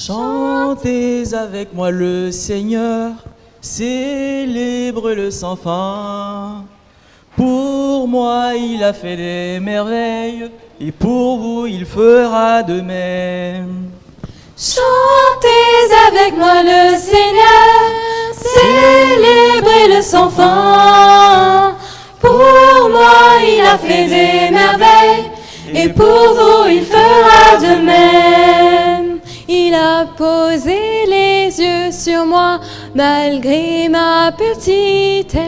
Chantez avec moi le Seigneur, célébrez-le sans fin. Pour moi il a fait des merveilles, et pour vous il fera de même. Chantez avec moi le Seigneur, célébrez-le sans fin. Pour moi il a fait des merveilles, et pour vous il fera de même. Il a posé les yeux sur moi, malgré ma petitesse.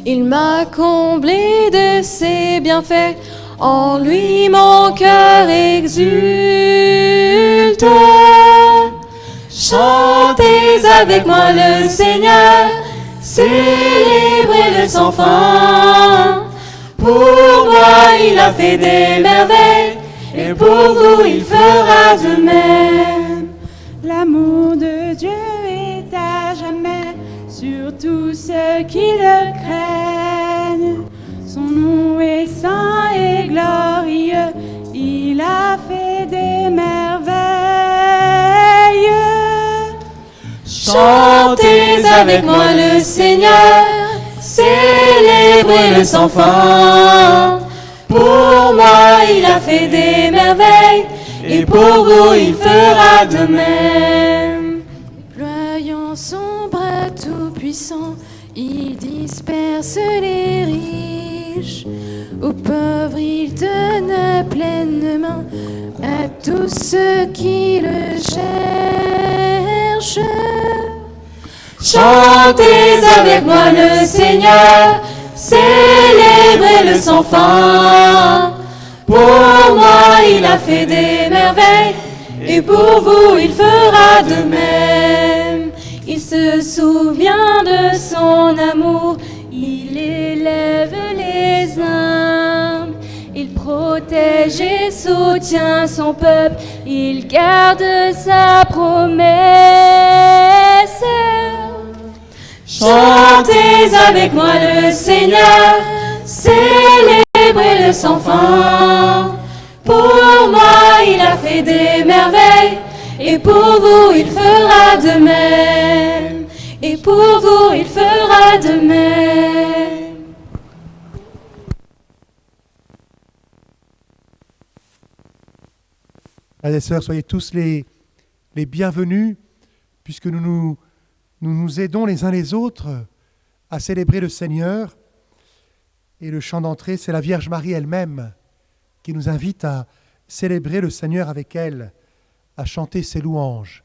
Il m'a comblé de ses bienfaits, en lui mon cœur exulte. Chantez avec moi le Seigneur, célébrez-le sans fin. Pour moi il a fait des merveilles, et pour vous il fera de même. L'amour de Dieu est à jamais sur tous ceux qui le craignent. Son nom est saint et glorieux, il a fait des merveilles. Chantez avec moi le Seigneur, célébrez-le sans fin. Pour moi il a fait des merveilles, et pour vous il fera de même. Déployant son bras tout-puissant, il disperse les riches. Aux pauvres il donne pleine main, à tous ceux qui le cherchent. Chantez avec moi le Seigneur, célébrez-le sans fin. Pour moi il a fait des merveilles, et pour vous il fera de même. Il se souvient de son amour, il élève les humbles. Il protège et soutient son peuple, il garde sa promesse. Chantez avec moi le Seigneur, célébrez-le sans fin. Pour moi il a fait des merveilles, et pour vous il fera de même. Et pour vous il fera de même. Frères et sœurs, soyez tous les bienvenus, puisque nous nous aidons les uns les autres à célébrer le Seigneur. Et le chant d'entrée, c'est la Vierge Marie elle-même qui nous invite à célébrer le Seigneur avec elle, à chanter ses louanges.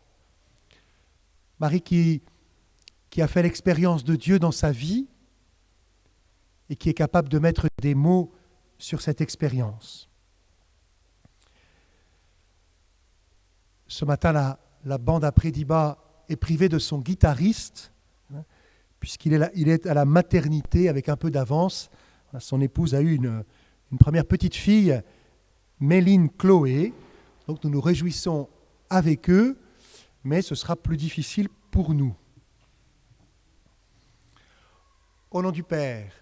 Marie qui a fait l'expérience de Dieu dans sa vie et qui est capable de mettre des mots sur cette expérience. Ce matin, la bande à Prédiba est privée de son guitariste, puisqu'il est à la maternité avec un peu d'avance. Son épouse a eu une première petite fille, Méline Chloé. Donc nous nous réjouissons avec eux, mais ce sera plus difficile pour nous. Au nom du Père,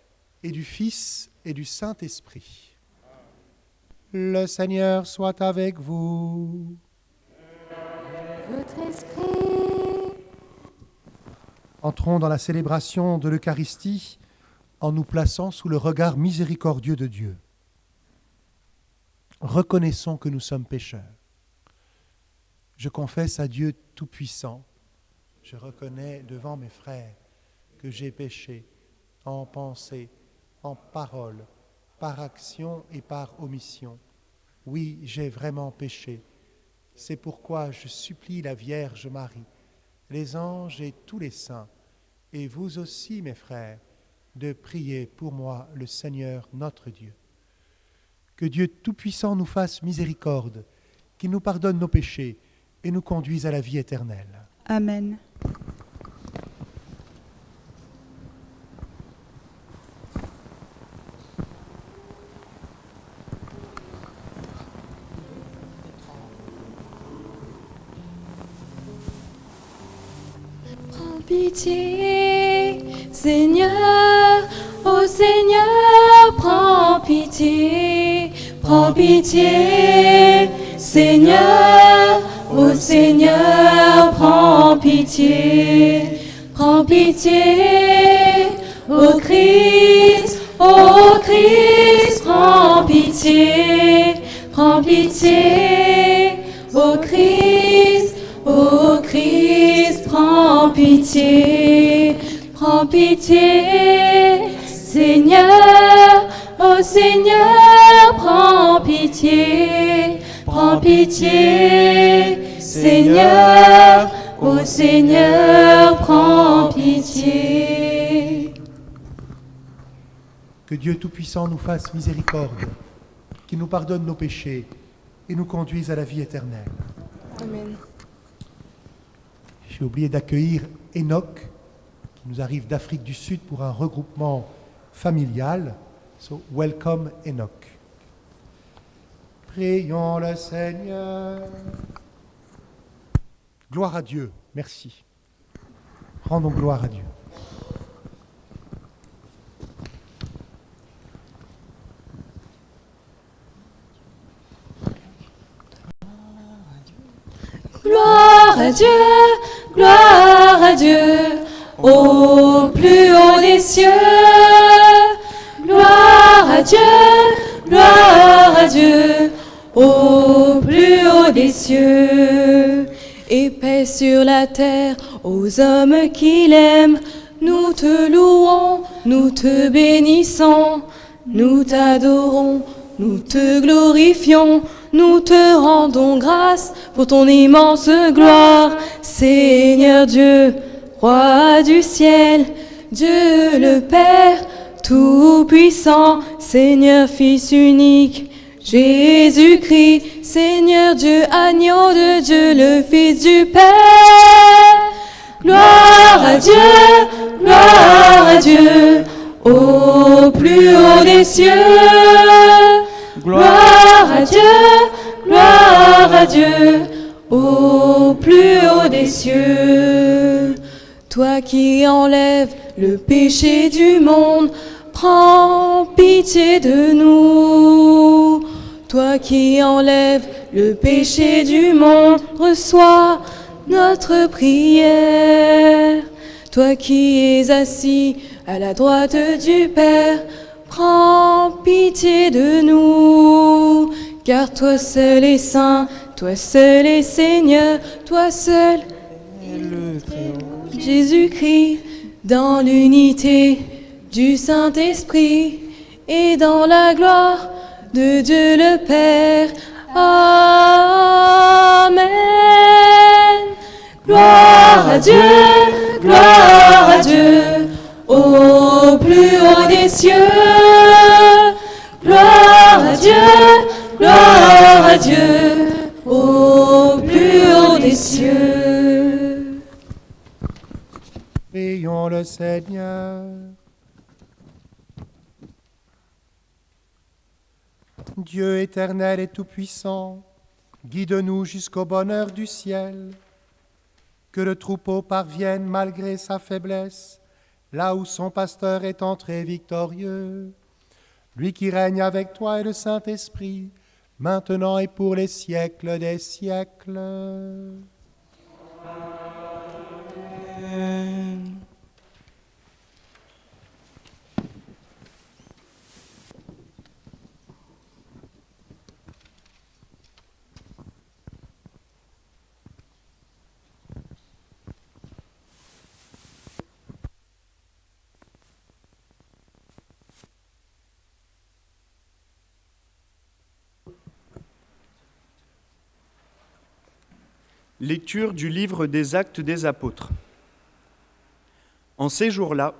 et du Fils, et du Saint-Esprit. Le Seigneur soit avec vous. Votre esprit. Entrons dans la célébration de l'Eucharistie en nous plaçant sous le regard miséricordieux de Dieu. Reconnaissons que nous sommes pécheurs. Je confesse à Dieu Tout-Puissant, je reconnais devant mes frères que j'ai péché en pensée, en parole, par action et par omission. Oui, j'ai vraiment péché. C'est pourquoi je supplie la Vierge Marie, les anges et tous les saints, et vous aussi, mes frères, de prier pour moi le Seigneur notre Dieu. Que Dieu Tout-Puissant nous fasse miséricorde, qu'il nous pardonne nos péchés et nous conduise à la vie éternelle. Amen. Prends pitié, Seigneur, ô Seigneur, prends pitié, Seigneur, Ô Seigneur, prends pitié, prends pitié. Ô Christ, prends pitié, prends pitié. Ô Christ, prends pitié, prends pitié. Seigneur, ô Seigneur, prends pitié, prends pitié. Seigneur, ô Seigneur, prends pitié. Que Dieu Tout-Puissant nous fasse miséricorde, qu'il nous pardonne nos péchés et nous conduise à la vie éternelle. Amen. J'ai oublié d'accueillir Enoch, qui nous arrive d'Afrique du Sud pour un regroupement familial. So, welcome Enoch. Prions le Seigneur. Gloire à Dieu, merci. Rendons gloire à Dieu. Gloire à Dieu, gloire à Dieu, au plus haut des cieux. Gloire à Dieu, au plus haut des cieux. Et paix sur la terre aux hommes qu'il aime. Nous te louons, nous te bénissons, nous t'adorons, nous te glorifions. Nous te rendons grâce pour ton immense gloire, Seigneur Dieu, Roi du ciel, Dieu le Père Tout-Puissant, Seigneur Fils unique, Jésus-Christ, Seigneur Dieu, agneau de Dieu, le Fils du Père. Gloire à Dieu, au plus haut des cieux. Gloire à Dieu, au plus haut des cieux. Toi qui enlèves le péché du monde, prends pitié de nous. Toi qui enlèves le péché du monde, reçois notre prière. Toi qui es assis à la droite du Père, prends pitié de nous, car toi seul est saint, toi seul est Seigneur, toi seul est le Très-Haut. Jésus-Christ, dans l'unité du Saint-Esprit et dans la gloire de Dieu le Père. Amen. Gloire à Dieu, au plus haut des cieux. Gloire à Dieu, au plus haut des cieux. Prions le Seigneur. Dieu éternel et tout-puissant, guide-nous jusqu'au bonheur du ciel. Que le troupeau parvienne malgré sa faiblesse, là où son pasteur est entré victorieux. Lui qui règne avec toi et le Saint-Esprit, maintenant et pour les siècles des siècles. Amen. Lecture du livre des Actes des Apôtres. En ces jours-là,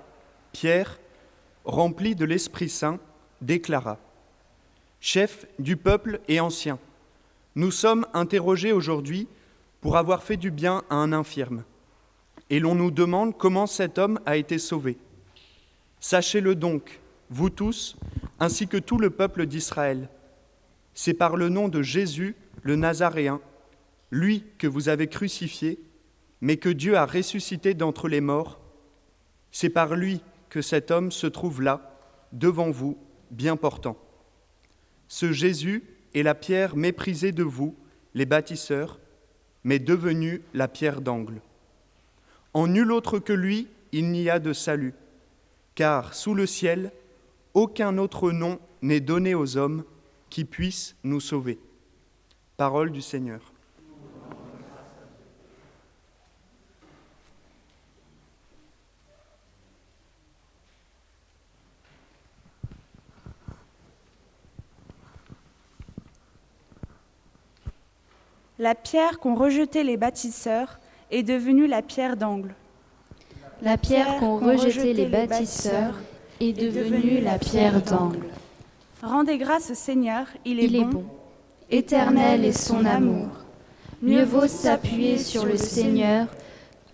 Pierre, rempli de l'Esprit Saint, déclara : « Chef du peuple et anciens, nous sommes interrogés aujourd'hui pour avoir fait du bien à un infirme, et l'on nous demande comment cet homme a été sauvé. Sachez-le donc, vous tous, ainsi que tout le peuple d'Israël. C'est par le nom de Jésus, le Nazaréen, lui que vous avez crucifié, mais que Dieu a ressuscité d'entre les morts. C'est par lui que cet homme se trouve là, devant vous, bien portant. Ce Jésus est la pierre méprisée de vous, les bâtisseurs, mais devenu la pierre d'angle. En nul autre que lui, il n'y a de salut, car sous le ciel, aucun autre nom n'est donné aux hommes qui puisse nous sauver. Parole du Seigneur. La pierre qu'ont rejetée les bâtisseurs est devenue la pierre d'angle. La pierre qu'ont rejetée les bâtisseurs est devenue la pierre d'angle. Rendez grâce au Seigneur, il est bon. Éternel est son amour. Mieux vaut s'appuyer sur le Seigneur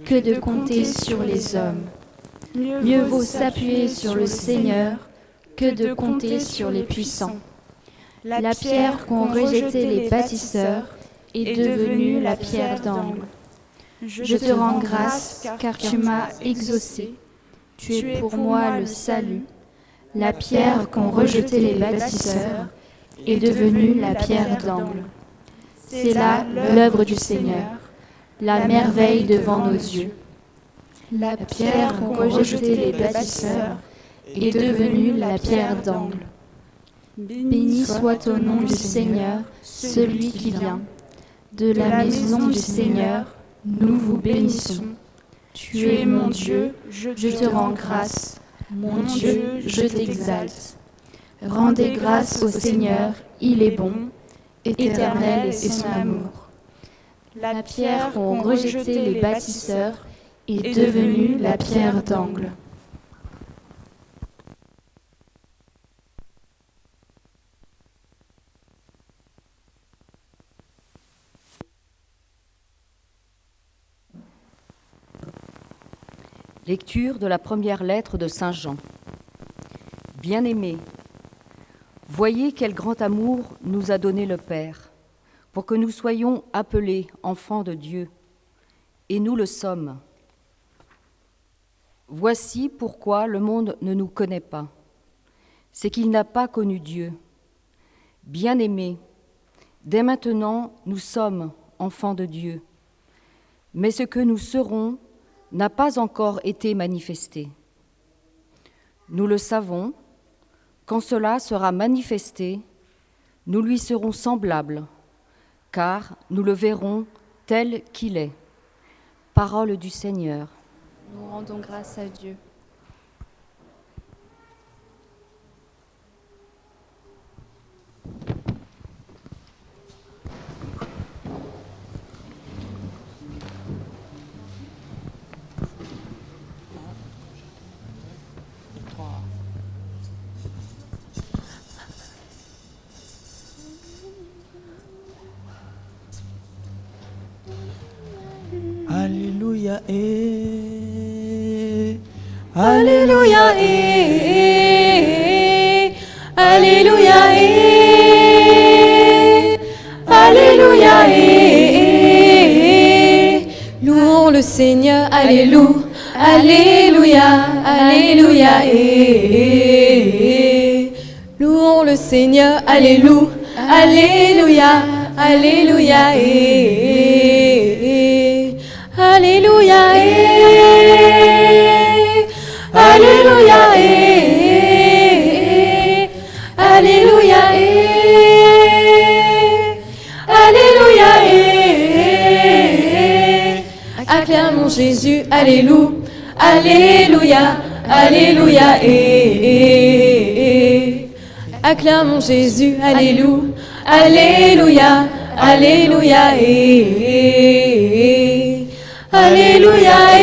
que de compter sur les hommes. Mieux vaut s'appuyer sur le Seigneur que de compter sur les puissants. La pierre qu'ont rejetée les bâtisseurs est devenue la pierre d'angle. Je te rends grâce car tu m'as exaucé. Tu es pour moi le salut. La pierre qu'ont rejetée les bâtisseurs est devenue la pierre d'angle. C'est là l'œuvre du Seigneur, la merveille devant nos yeux. La pierre qu'ont rejetée les bâtisseurs est devenue la pierre d'angle. Béni soit au nom du Seigneur, celui qui vient. De la maison du Seigneur, nous vous bénissons. Tu es mon Dieu, je te rends grâce. Mon Dieu, je t'exalte. Rendez grâce au Seigneur, il est bon. Éternel est son amour. La pierre qu'ont rejetée les bâtisseurs est devenue la pierre d'angle. Lecture de la première lettre de Saint Jean. Bien-aimés, voyez quel grand amour nous a donné le Père, pour que nous soyons appelés enfants de Dieu, et nous le sommes. Voici pourquoi le monde ne nous connaît pas. C'est qu'il n'a pas connu Dieu. Bien-aimés, dès maintenant nous sommes enfants de Dieu, mais ce que nous serons n'a pas encore été manifesté. Nous le savons, quand cela sera manifesté, nous lui serons semblables, car nous le verrons tel qu'il est. Parole du Seigneur. Nous rendons grâce à Dieu. Alléluia et Alléluia et Alléluia et Alléluia et louons le Seigneur, Alléluia, Alléluia, Alléluia et louons le Seigneur, Alléluia, Alléluia, Alléluia et Alléluia et Alléluia et Alléluia et Alléluia et acclamons Jésus, Alléluia, Alléluia, Alléluia et acclamons Jésus, Alléluia, Alléluia, Alléluia et Alléluia et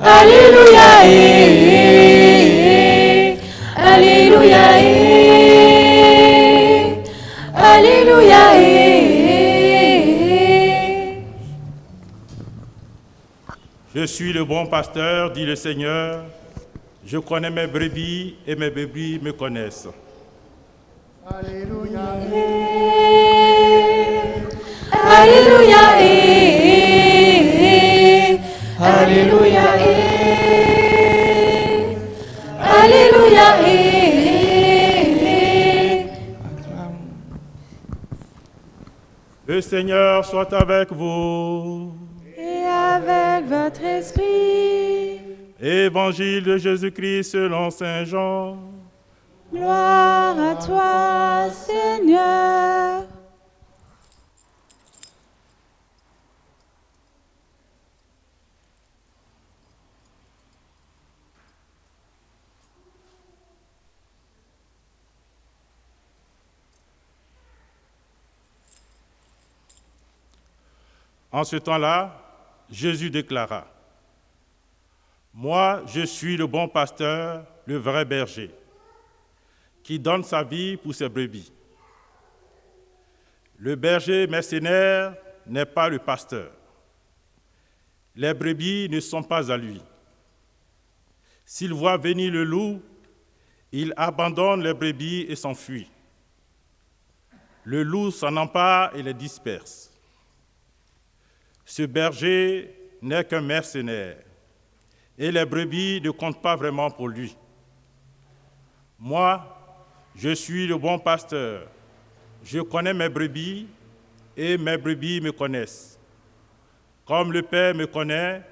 Alléluia et Alléluia et Alléluia et Je suis le bon pasteur, dit le Seigneur. Je connais mes brebis et mes brebis me connaissent. Alléluia. Alléluia et Alléluia et Alléluia et Le Seigneur soit avec vous. Et avec votre esprit. Évangile de Jésus-Christ selon saint Jean. Gloire à toi, Seigneur. En ce temps-là, Jésus déclara, « Moi, je suis le bon pasteur, le vrai berger, qui donne sa vie pour ses brebis. Le berger mercenaire n'est pas le pasteur. Les brebis ne sont pas à lui. S'il voit venir le loup, il abandonne les brebis et s'enfuit. Le loup s'en empare et les disperse. Ce berger n'est qu'un mercenaire, et les brebis ne comptent pas vraiment pour lui. Moi, je suis le bon pasteur. Je connais mes brebis, et mes brebis me connaissent. Comme le Père me connaît,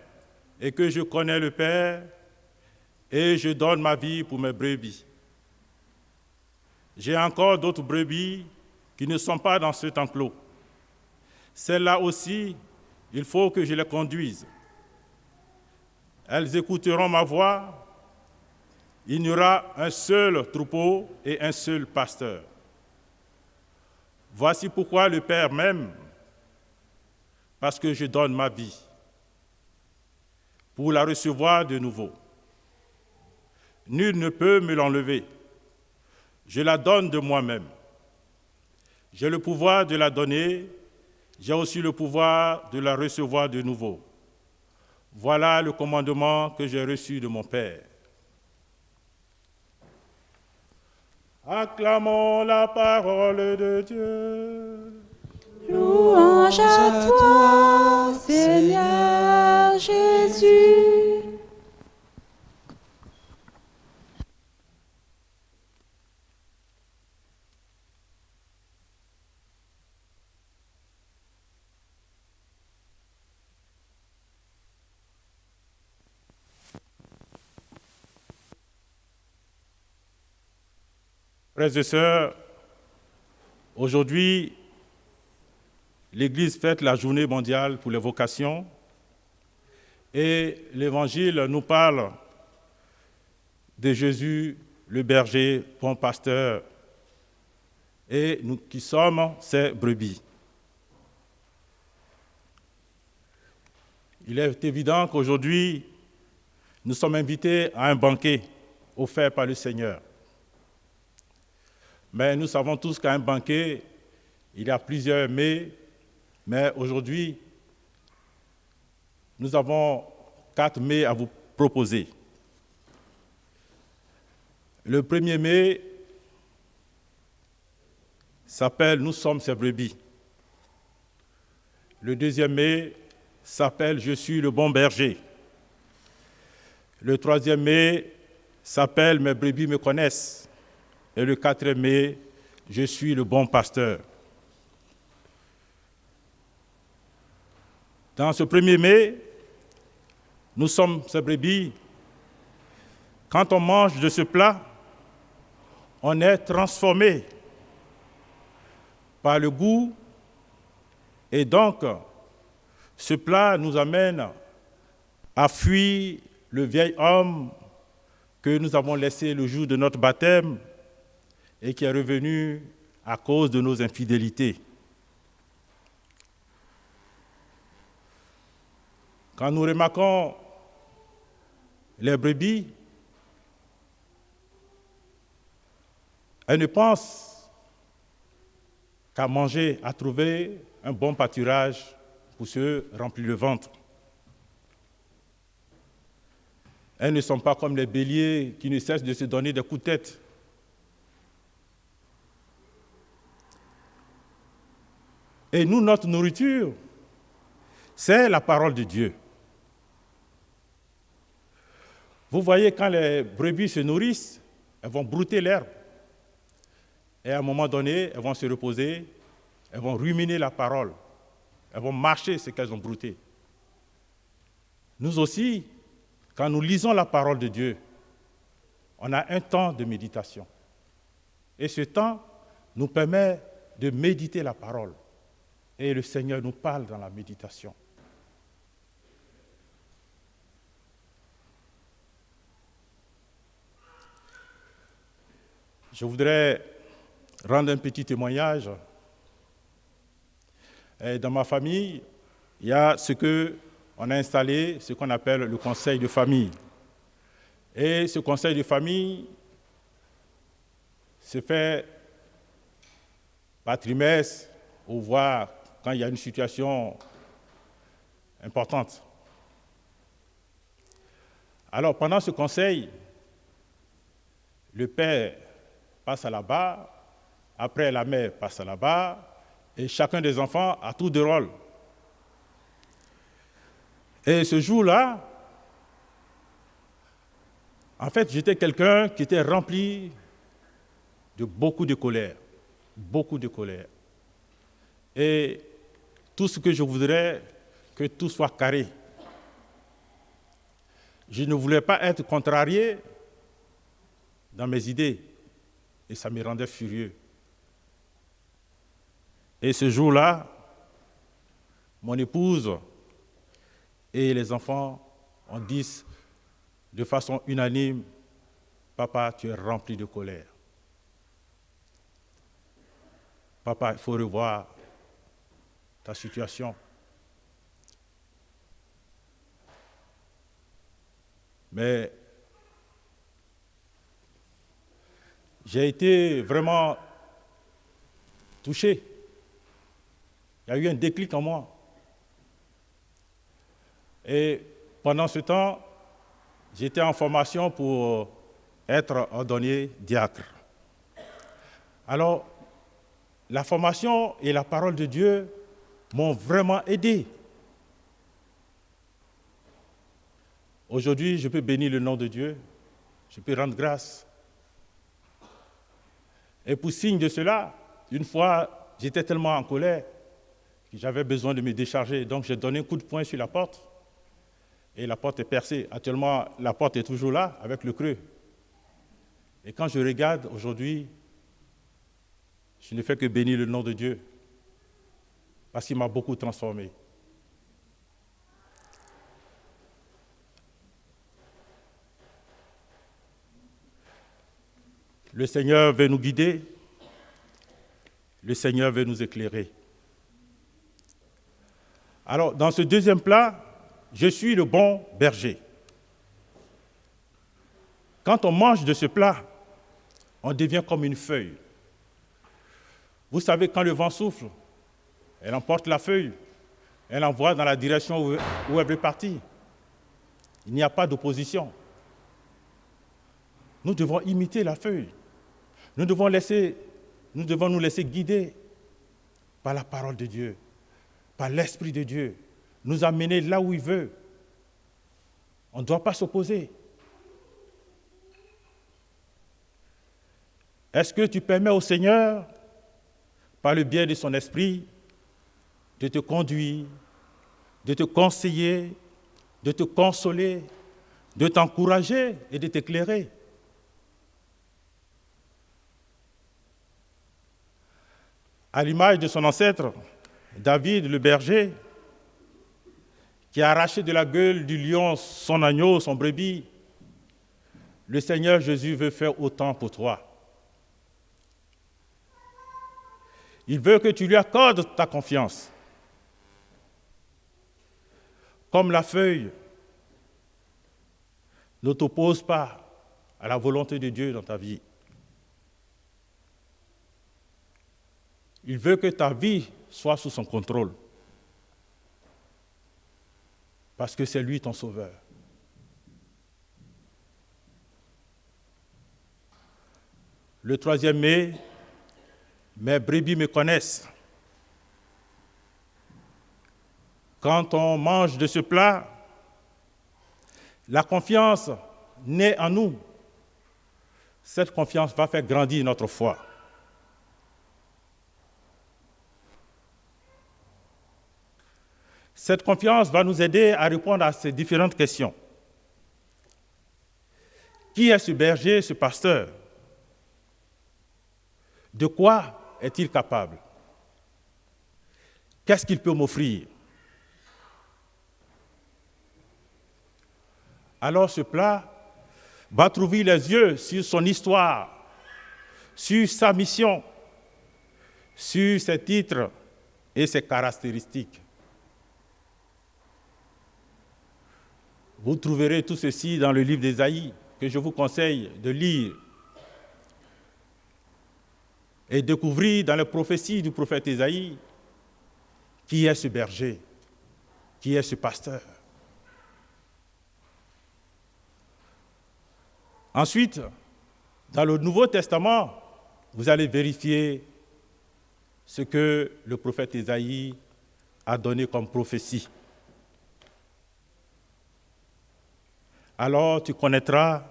et que je connais le Père, et je donne ma vie pour mes brebis. J'ai encore d'autres brebis qui ne sont pas dans cet enclos. Celles-là aussi, il faut que je les conduise. Elles écouteront ma voix. Il n'y aura un seul troupeau et un seul pasteur. Voici pourquoi le Père m'aime, parce que je donne ma vie pour la recevoir de nouveau. Nul ne peut me l'enlever. Je la donne de moi-même. J'ai le pouvoir de la donner. J'ai aussi le pouvoir de la recevoir de nouveau. Voilà le commandement que j'ai reçu de mon Père. Acclamons la parole de Dieu. Louange à toi, Seigneur Jésus. Frères et sœurs, aujourd'hui, l'Église fête la journée mondiale pour les vocations et l'Évangile nous parle de Jésus, le berger, bon pasteur, et nous qui sommes ses brebis. Il est évident qu'aujourd'hui, nous sommes invités à un banquet offert par le Seigneur. Mais nous savons tous qu'à un banquet, il y a plusieurs mets, mais aujourd'hui, nous avons 4 mets à vous proposer. Le premier mets s'appelle « Nous sommes ses brebis ». Le deuxième mets s'appelle « Je suis le bon berger ». Le troisième mets s'appelle « Mes brebis me connaissent ». Et le 4e mai, je suis le bon pasteur. Dans ce 1er mai, nous sommes ces brebis. Quand on mange de ce plat, on est transformé par le goût. Et donc, ce plat nous amène à fuir le vieil homme que nous avons laissé le jour de notre baptême et qui est revenu à cause de nos infidélités. Quand nous remarquons les brebis, elles ne pensent qu'à manger, à trouver un bon pâturage pour se remplir le ventre. Elles ne sont pas comme les béliers qui ne cessent de se donner des coups de tête. Et nous, notre nourriture, c'est la parole de Dieu. Vous voyez, quand les brebis se nourrissent, elles vont brouter l'herbe. Et à un moment donné, elles vont se reposer elles vont ruminer la parole, elles vont marcher ce qu'elles ont brouté. Nous aussi, quand nous lisons la parole de Dieu, on a un temps de méditation. Et ce temps nous permet de méditer la parole. Et le Seigneur nous parle dans la méditation. Je voudrais rendre un petit témoignage. Dans ma famille, il y a on a installé ce qu'on appelle le conseil de famille. Et ce conseil de famille se fait par trimestre ou voire quand il y a une situation importante. Alors pendant ce conseil, le père passe à la barre, après la mère passe à la barre, et chacun des enfants a tour de rôle. Et ce jour-là, en fait, j'étais quelqu'un qui était rempli de beaucoup de colère. Beaucoup de colère. Et tout ce que je voudrais, que tout soit carré. Je ne voulais pas être contrarié dans mes idées. Et ça me rendait furieux. Et ce jour-là, mon épouse et les enfants ont dit de façon unanime, « Papa, tu es rempli de colère. Papa, il faut revoir ta situation. » Mais j'ai été vraiment touché. Il y a eu un déclic en moi. Et pendant ce temps, j'étais en formation pour être ordonné diacre. Alors, la formation et la parole de Dieu m'ont vraiment aidé. Aujourd'hui, je peux bénir le nom de Dieu, je peux rendre grâce. Et pour signe de cela, une fois, j'étais tellement en colère que j'avais besoin de me décharger. Donc, j'ai donné un coup de poing sur la porte. Et la porte est percée. Actuellement, la porte est toujours là, avec le creux. Et quand je regarde aujourd'hui, je ne fais que bénir le nom de Dieu, parce qu'il m'a beaucoup transformé. Le Seigneur veut nous guider, le Seigneur veut nous éclairer. Alors, dans ce deuxième plat, je suis le bon berger. Quand on mange de ce plat, on devient comme une feuille. Vous savez, quand le vent souffle, elle emporte la feuille, elle envoie dans la direction où elle veut partir. Il n'y a pas d'opposition. Nous devons imiter la feuille. Nous devons nous laisser guider par la parole de Dieu, par l'Esprit de Dieu, nous amener là où il veut. On ne doit pas s'opposer. Est-ce que tu permets au Seigneur, par le biais de son esprit, de te conduire, de te conseiller, de te consoler, de t'encourager et de t'éclairer? À l'image de son ancêtre, David le berger, qui a arraché de la gueule du lion son agneau, son brebis, le Seigneur Jésus veut faire autant pour toi. Il veut que tu lui accordes ta confiance. Comme la feuille ne t'oppose pas à la volonté de Dieu dans ta vie. Il veut que ta vie soit sous son contrôle. Parce que c'est lui ton sauveur. Le 3e mai, mes brebis me connaissent. Quand on mange de ce plat, la confiance naît en nous. Cette confiance va faire grandir notre foi. Cette confiance va nous aider à répondre à ces différentes questions. Qui est ce berger, ce pasteur? De quoi est-il capable? Qu'est-ce qu'il peut m'offrir? Alors ce plat va trouver les yeux sur son histoire, sur sa mission, sur ses titres et ses caractéristiques. Vous trouverez tout ceci dans le livre d'Ésaïe, que je vous conseille de lire et découvrir dans les prophéties du prophète Ésaïe qui est ce berger, qui est ce pasteur. Ensuite, dans le Nouveau Testament, vous allez vérifier ce que le prophète Ésaïe a donné comme prophétie. Alors tu connaîtras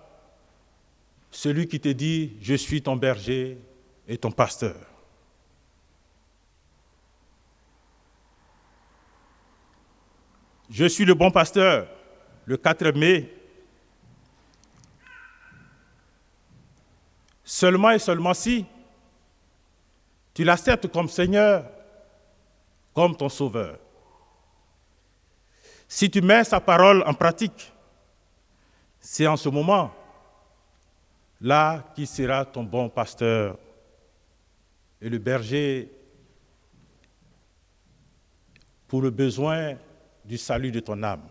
celui qui te dit « Je suis ton berger et ton pasteur ». Je suis le bon pasteur, le 4 mai. Seulement et seulement si tu l'acceptes comme Seigneur, comme ton Sauveur. Si tu mets sa parole en pratique, c'est en ce moment-là qu'il sera ton bon pasteur et le berger pour le besoin du salut de ton âme.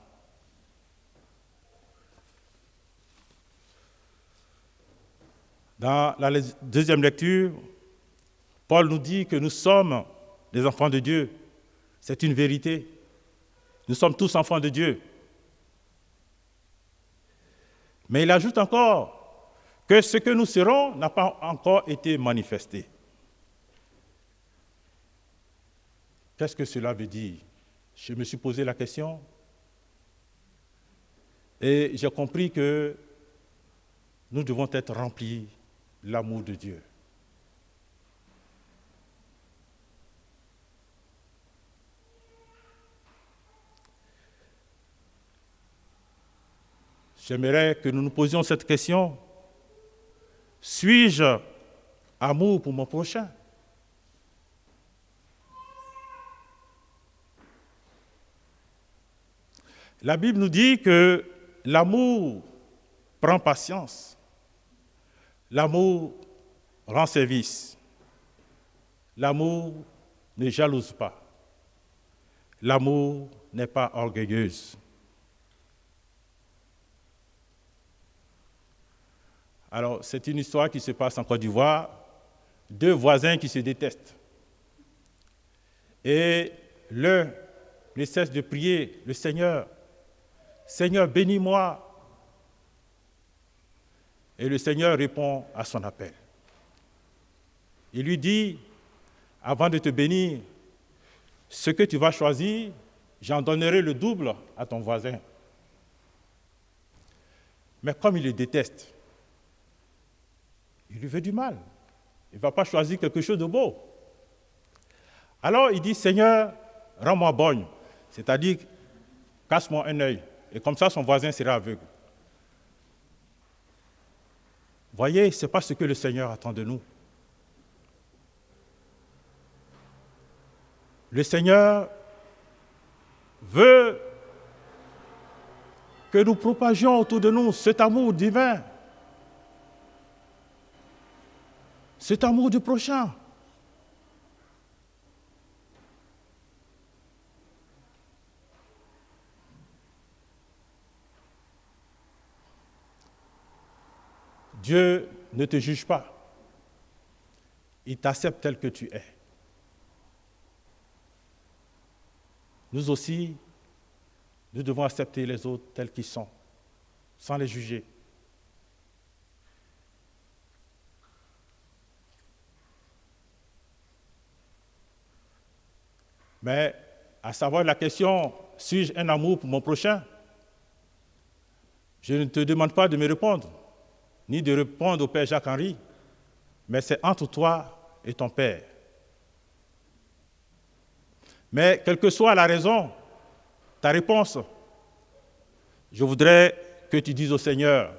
Dans la deuxième lecture, Paul nous dit que nous sommes des enfants de Dieu. C'est une vérité. Nous sommes tous enfants de Dieu. Mais il ajoute encore que ce que nous serons n'a pas encore été manifesté. Qu'est-ce que cela veut dire? Je me suis posé la question et j'ai compris que nous devons être remplis de l'amour de Dieu. J'aimerais que nous nous posions cette question. Suis-je amour pour mon prochain? La Bible nous dit que l'amour prend patience. L'amour rend service. L'amour ne jalouse pas. L'amour n'est pas orgueilleuse. Alors, c'est une histoire qui se passe en Côte d'Ivoire, deux voisins qui se détestent. Et l'un ne cesse de prier le Seigneur, « Seigneur, bénis-moi ». Et le Seigneur répond à son appel. Il lui dit, avant de te bénir, ce que tu vas choisir, j'en donnerai le double à ton voisin. Mais comme il le déteste, il lui veut du mal. Il ne va pas choisir quelque chose de beau. Alors il dit, Seigneur, rends-moi borgne, c'est-à-dire casse-moi un œil, et comme ça son voisin sera aveugle. Voyez, ce n'est pas ce que le Seigneur attend de nous. Le Seigneur veut que nous propagions autour de nous cet amour divin, cet amour du prochain. Dieu ne te juge pas. Il t'accepte tel que tu es. Nous aussi, nous devons accepter les autres tels qu'ils sont, sans les juger. Mais à savoir la question, suis-je un amour pour mon prochain? Je ne te demande pas de me répondre, ni de répondre au Père Jacques-Henri, mais c'est entre toi et ton Père. Mais quelle que soit la raison ta réponse. Je voudrais que tu dises au Seigneur,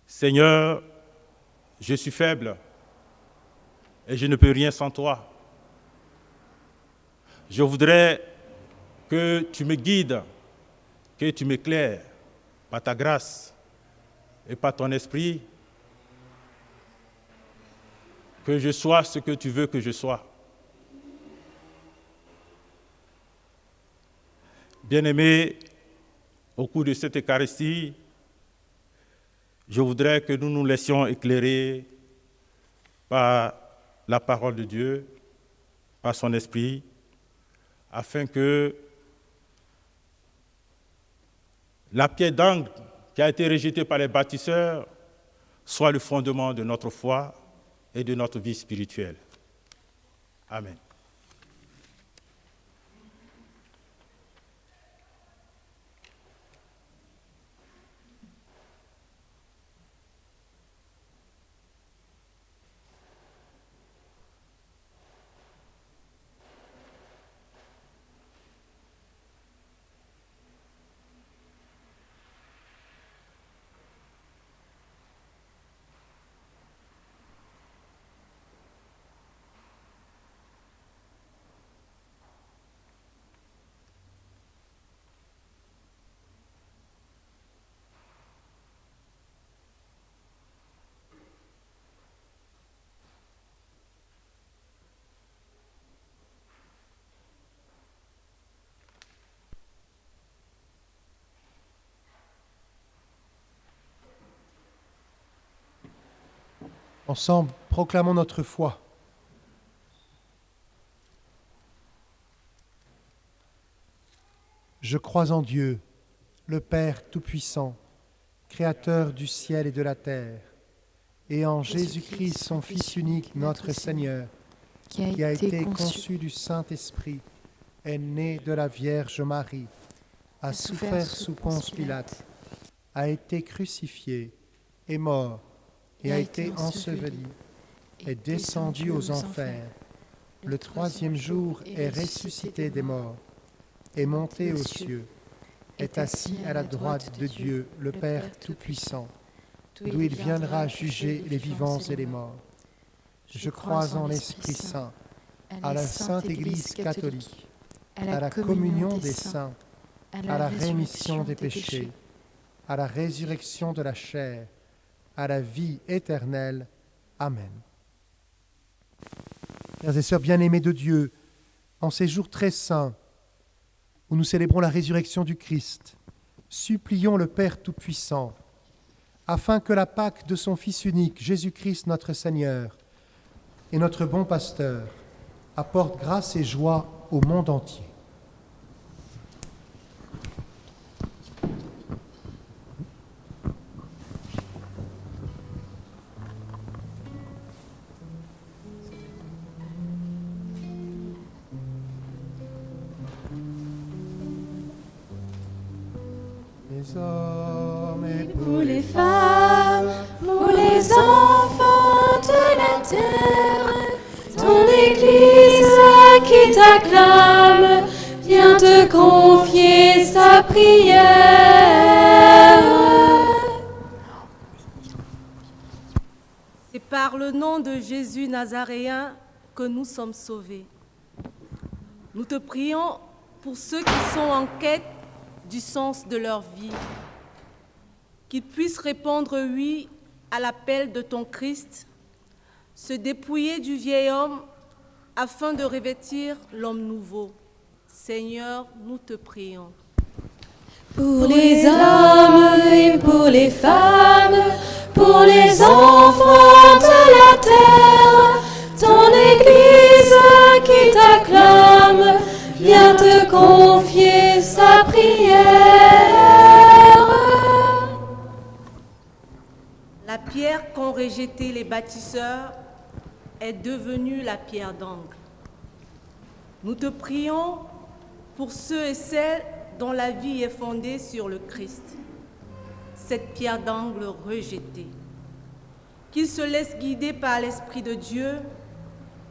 Seigneur, je suis faible et je ne peux rien sans toi. Je voudrais que tu me guides, que tu m'éclaires par ta grâce et par ton esprit, que je sois ce que tu veux que je sois. Bien-aimés, au cours de cette Eucharistie, je voudrais que nous nous laissions éclairer par la parole de Dieu, par son esprit, afin que la pierre d'angle qui a été rejetée par les bâtisseurs soit le fondement de notre foi et de notre vie spirituelle. Amen. Ensemble, proclamons notre foi. Je crois en Dieu, le Père Tout-Puissant, Créateur du ciel et de la terre, et en Jésus-Christ, son Fils unique, notre Seigneur, qui a été conçu du Saint-Esprit, est né de la Vierge Marie, a souffert sous Ponce Pilate, a été crucifié, est mort, et a été enseveli, est descendu aux enfers. Le troisième jour est ressuscité des morts, est monté aux cieux, est assis à la droite de Dieu, le Père Tout-Puissant, d'où il viendra juger les vivants et les morts. Je crois en l'Esprit Saint, à la Sainte Église catholique, à la communion des saints, à la rémission des péchés, à la résurrection de la chair, à la vie éternelle. Amen. Frères et sœurs bien-aimés de Dieu, en ces jours très saints, où nous célébrons la résurrection du Christ, supplions le Père Tout-Puissant, afin que la Pâque de son Fils unique, Jésus-Christ notre Seigneur, et notre bon pasteur, apporte grâce et joie au monde entier. Les hommes et Pour les femmes, pour les enfants de la terre, ton Église qui t'acclame vient te confier sa prière. C'est par le nom de Jésus Nazaréen que nous sommes sauvés. Nous te prions pour ceux qui sont en quête du sens de leur vie, qu'ils puissent répondre oui à l'appel de ton Christ, se dépouiller du vieil homme afin de revêtir l'homme nouveau. Seigneur, nous te prions. Pour les hommes et pour les femmes, pour les enfants de la terre, ton Église qui t'acclame vient te confier sa prière. La pierre qu'ont rejetée les bâtisseurs est devenue la pierre d'angle. Nous te prions pour ceux et celles dont la vie est fondée sur le Christ, cette pierre d'angle rejetée. Qu'ils se laissent guider par l'Esprit de Dieu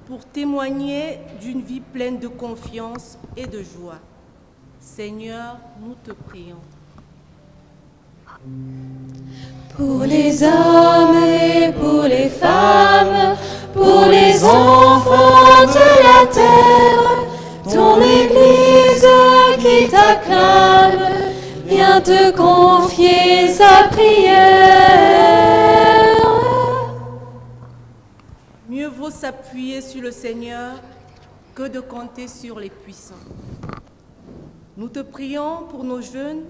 pour témoigner d'une vie pleine de confiance et de joie. Seigneur, nous te prions. Pour les hommes et pour les femmes, pour les enfants de la terre, ton Église qui t'acclame vient te confier sa prière. Mieux vaut s'appuyer sur le Seigneur que de compter sur les puissants. Nous te prions pour nos jeunes,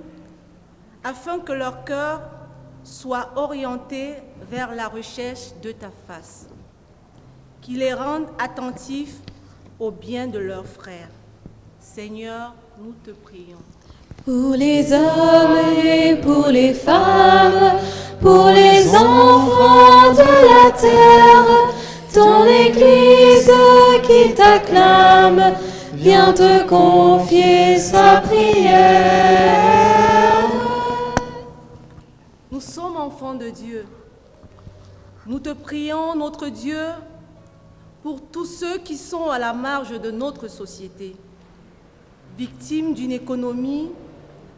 afin que leur cœur soit orienté vers la recherche de ta face, qui les rende attentifs au bien de leurs frères. Seigneur, nous te prions. Pour les hommes et pour les femmes, pour les enfants de la terre, ton Église qui t'acclame vient te confier sa prière. Nous sommes enfants de Dieu. Nous te prions, notre Dieu, pour tous ceux qui sont à la marge de notre société, victimes d'une économie,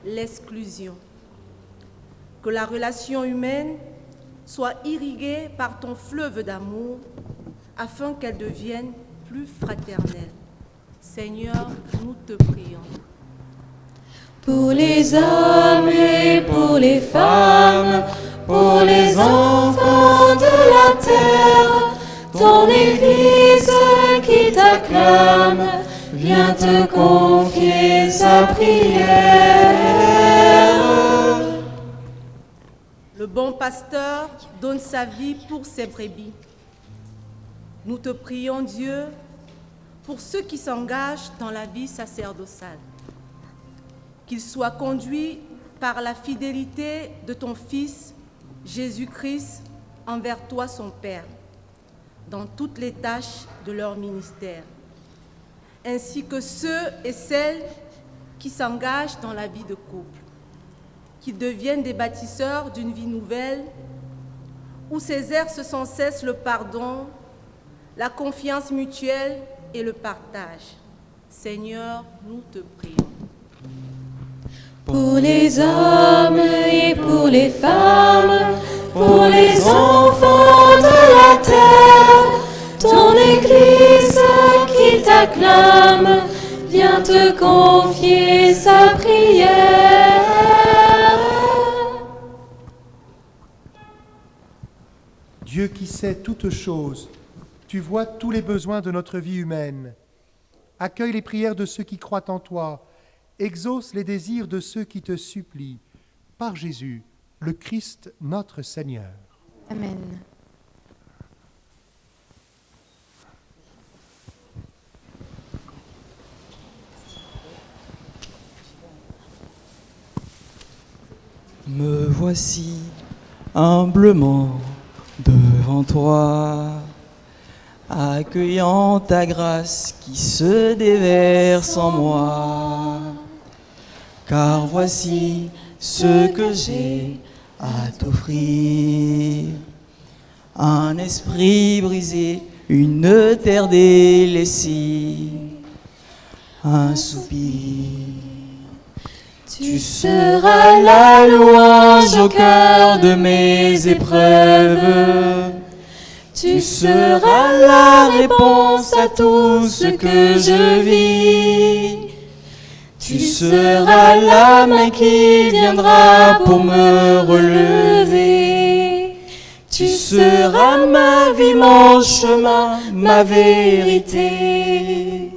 l'exclusion. Que la relation humaine soit irriguée par ton fleuve d'amour, afin qu'elle devienne plus fraternelle. Seigneur, nous te prions. Pour les hommes et pour les femmes, pour les enfants de la terre, ton Église qui t'acclame vient te confier sa prière. Le bon pasteur donne sa vie pour ses brebis. Nous te prions, Dieu, pour ceux qui s'engagent dans la vie sacerdotale, qu'ils soient conduits par la fidélité de ton Fils, Jésus-Christ, envers toi, son Père, dans toutes les tâches de leur ministère, ainsi que ceux et celles qui s'engagent dans la vie de couple, qu'ils deviennent des bâtisseurs d'une vie nouvelle, où s'exerce sans cesse le pardon, la confiance mutuelle et le partage. Seigneur, nous te prions. Pour les hommes et pour les femmes, pour les enfants de la terre, ton Église qui t'acclame vient te confier sa prière. Dieu qui sait toutes choses, tu vois tous les besoins de notre vie humaine. Accueille les prières de ceux qui croient en toi. Exauce les désirs de ceux qui te supplient. Par Jésus, le Christ, notre Seigneur. Amen. Me voici humblement devant toi, accueillant ta grâce qui se déverse en moi. Car voici ce que j'ai à t'offrir, un esprit brisé, une terre délaissée, un soupir. Tu seras la louange au cœur de mes épreuves. Tu seras la réponse à tout ce que je vis. Tu seras la main qui viendra pour me relever. Tu seras ma vie, mon chemin, ma vérité.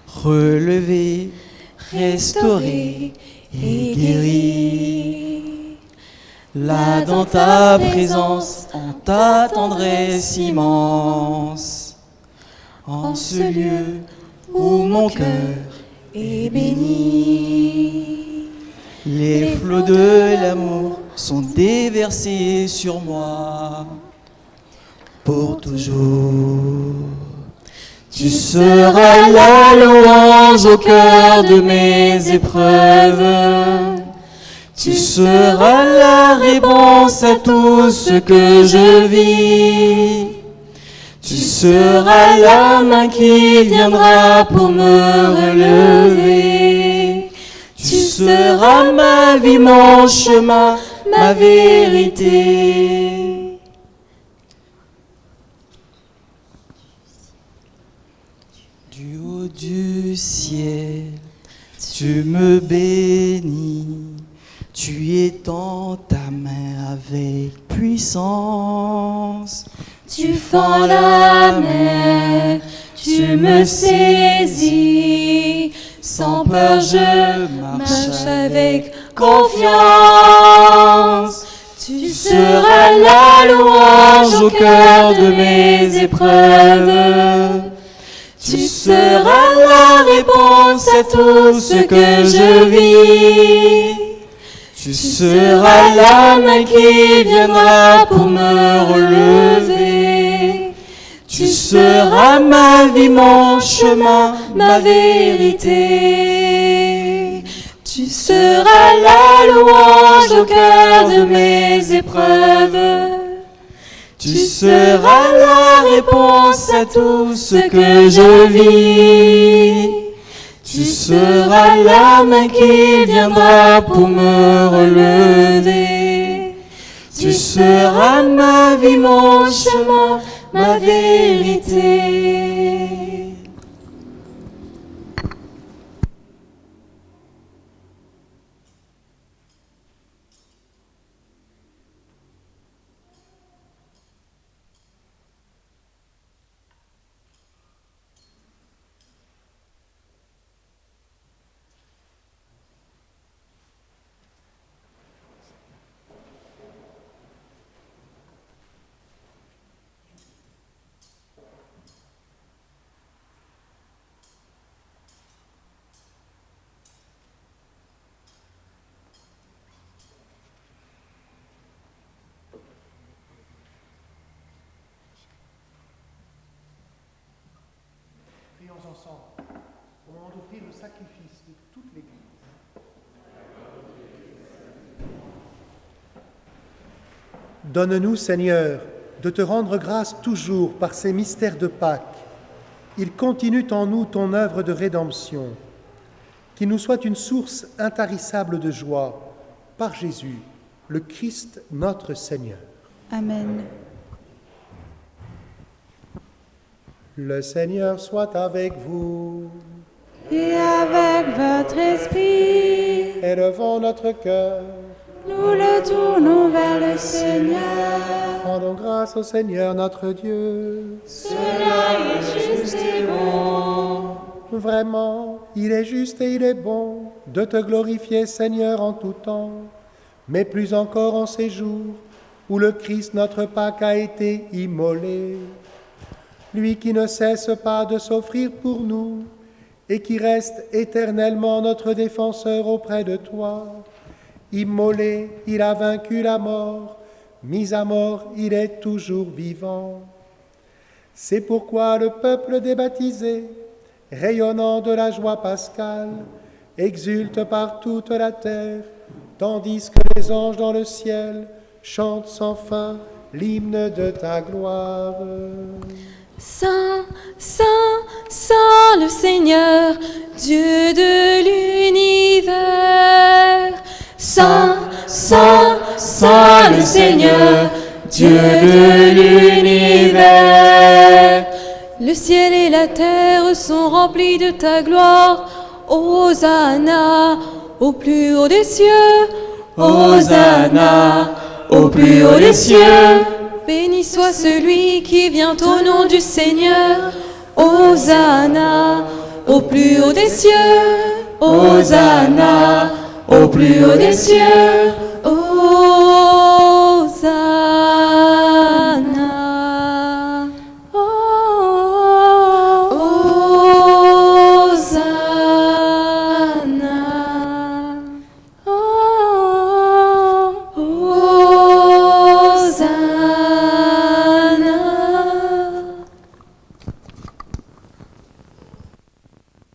Relevé, restauré et guéri. Là dans ta présence, en ta tendresse immense, en ce lieu où mon cœur est béni. Les flots de l'amour sont déversés sur moi pour toujours. Tu seras la louange au cœur de mes épreuves. Tu seras la réponse à tout ce que je vis. Tu seras la main qui viendra pour me relever. seras ma vie, mon chemin, ma vérité. Du haut du ciel, tu me bénis, tu étends ta main avec puissance. Tu fends la mer, tu me saisis, sans peur je marche avec confiance. Tu seras la louange au cœur de mes épreuves. Tu seras la réponse à tout ce que je vis. Tu seras la main qui viendra pour me relever. Tu seras ma vie, mon chemin, ma vérité. Tu seras la louange au cœur de mes épreuves. Tu seras la réponse à tout ce que je vis. Tu seras la main qui viendra pour me relever. Tu seras ma vie, mon chemin, ma vérité. Ensemble, au moment d'offrir le sacrifice de toute l'Église. Donne-nous, Seigneur, de te rendre grâce toujours par ces mystères de Pâques. Ils continuent en nous ton œuvre de rédemption. Qu'il nous soit une source intarissable de joie par Jésus, le Christ notre Seigneur. Amen. Le Seigneur soit avec vous. Et avec votre esprit, Élevons notre cœur. nous le tournons vers le Seigneur. Rendons grâce au Seigneur notre Dieu. Cela est juste et bon. Vraiment, il est juste et il est bon de te glorifier, Seigneur, en tout temps, mais plus encore en ces jours où le Christ notre Pâque a été immolé. Lui qui ne cesse pas de s'offrir pour nous et qui reste éternellement notre défenseur auprès de toi. Immolé, il a vaincu la mort, mis à mort, il est toujours vivant. C'est pourquoi le peuple des baptisés, rayonnant de la joie pascale, exulte par toute la terre, tandis que les anges dans le ciel chantent sans fin l'hymne de ta gloire. Saint, Saint, Saint le Seigneur, Dieu de l'univers. Saint, Saint, Saint le Seigneur, Dieu de l'univers. Le ciel et la terre sont remplis de ta gloire. Hosanna au plus haut des cieux. Hosanna au plus haut des cieux. Béni soit celui qui vient au nom du Seigneur. Hosanna au plus haut des cieux. Hosanna au plus haut des cieux. Hosanna. Hosanna.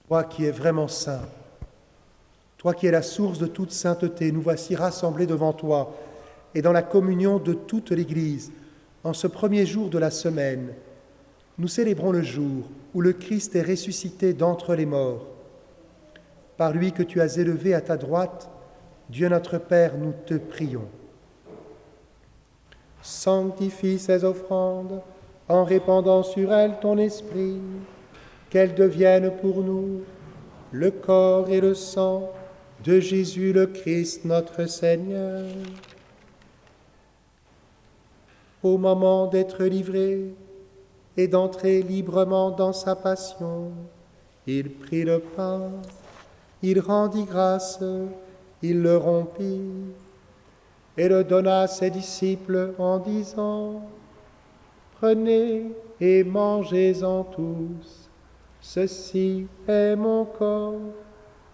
Toi qui es vraiment saint, toi qui es la source de toute sainteté, nous voici rassemblés devant toi et dans la communion de toute l'Église, en ce premier jour de la semaine. Nous célébrons le jour où le Christ est ressuscité d'entre les morts. par lui que tu as élevé à ta droite, Dieu notre Père, nous te prions. Sanctifie ces offrandes en répandant sur elles ton esprit, qu'elles deviennent pour nous le corps et le sang de Jésus le Christ notre Seigneur. Au moment d'être livré et d'entrer librement dans sa passion, il prit le pain, il rendit grâce, il le rompit et le donna à ses disciples en disant : Prenez et mangez-en tous, ceci est mon corps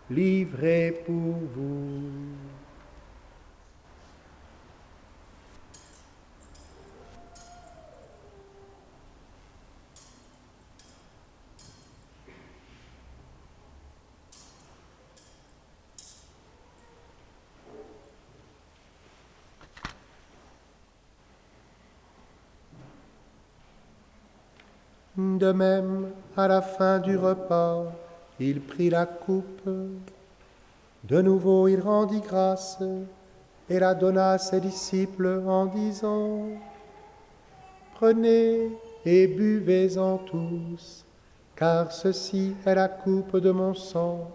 livré pour vous. De même, à la fin du repas, il prit la coupe. De nouveau, il rendit grâce et la donna à ses disciples en disant : Prenez et buvez-en tous, car ceci est la coupe de mon sang,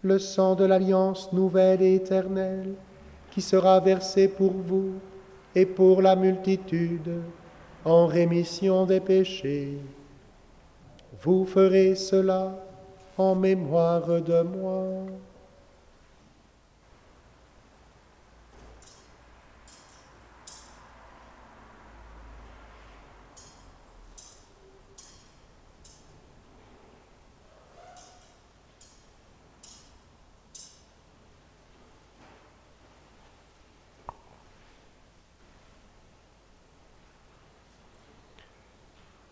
le sang de l'alliance nouvelle et éternelle, qui sera versé pour vous et pour la multitude, en rémission des péchés. Vous ferez cela en mémoire de moi.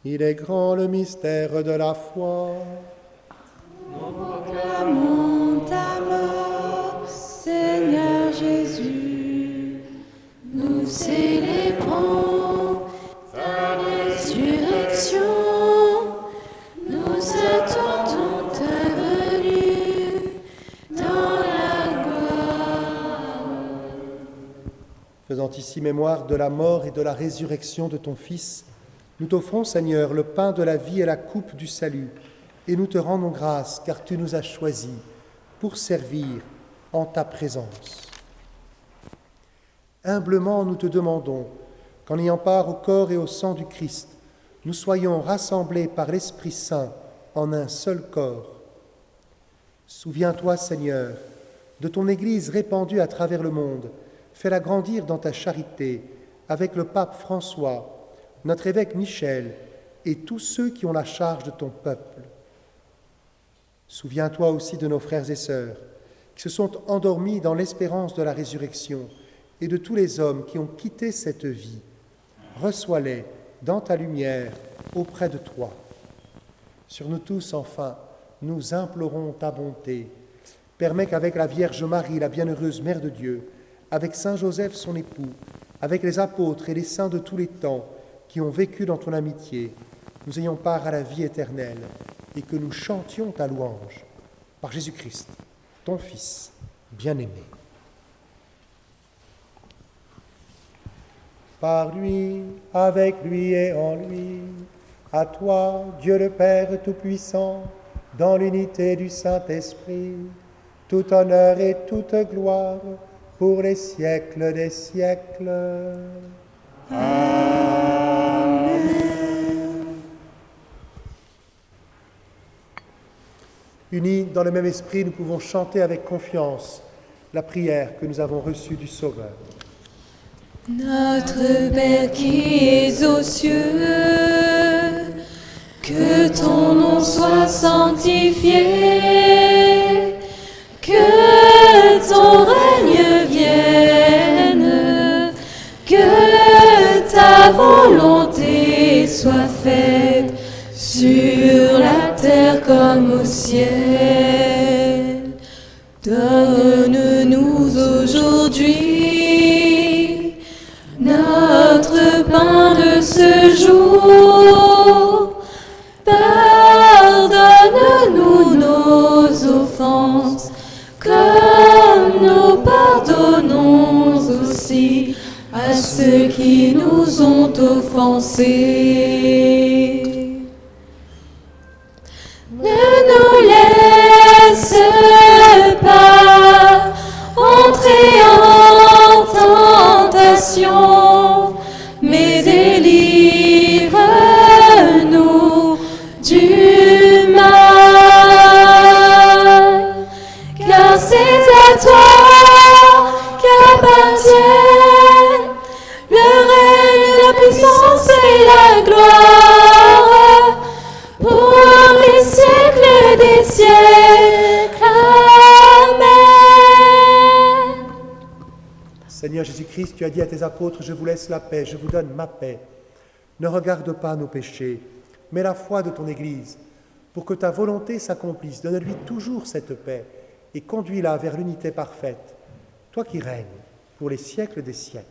Il est grand le mystère de la foi. Nous proclamons ta mort, Seigneur Jésus. Nous célébrons ta résurrection. Nous attendons ta venue dans la gloire. Faisant ici mémoire de la mort et de la résurrection de ton Fils, nous t'offrons, Seigneur, le pain de la vie et la coupe du salut, et nous te rendons grâce, car tu nous as choisis pour servir en ta présence. Humblement, nous te demandons qu'en ayant part au corps et au sang du Christ, nous soyons rassemblés par l'Esprit Saint en un seul corps. Souviens-toi, Seigneur, de ton Église répandue à travers le monde. Fais-la grandir dans ta charité avec le pape François, notre évêque Michel et tous ceux qui ont la charge de ton peuple. Souviens-toi aussi de nos frères et sœurs qui se sont endormis dans l'espérance de la résurrection et de tous les hommes qui ont quitté cette vie. Reçois-les dans ta lumière auprès de toi. Sur nous tous, enfin, nous implorons ta bonté. Permets qu'avec la Vierge Marie, la bienheureuse Mère de Dieu, avec Saint Joseph, son époux, avec les apôtres et les saints de tous les temps, qui ont vécu dans ton amitié, nous ayons part à la vie éternelle et que nous chantions ta louange. Par Jésus-Christ, ton Fils bien-aimé. Par lui, avec lui et en lui, à toi, Dieu le Père Tout-Puissant, dans l'unité du Saint-Esprit, tout honneur et toute gloire pour les siècles des siècles. Unis dans le même esprit, nous pouvons chanter avec confiance la prière que nous avons reçue du Sauveur. Notre Père qui es aux cieux, que ton nom soit sanctifié, que ton règne vienne, que ta volonté soit faite sur la terre comme au ciel. Donne-nous aujourd'hui notre pain de ce jour. Pardonne-nous nos offenses, aussi à ceux qui nous ont offensés. Ne nous laisse pas entrer en tentation, mais délivre-nous du mal. Car c'est à toi qu'appartiennent le règne, la puissance et la gloire pour les siècles des siècles. Amen. Seigneur Jésus-Christ, tu as dit à tes apôtres, je vous laisse la paix, je vous donne ma paix. Ne regarde pas nos péchés, mais la foi de ton Église, pour que ta volonté s'accomplisse. Donne-lui toujours cette paix et conduis-la vers l'unité parfaite, toi qui règnes pour les siècles des siècles.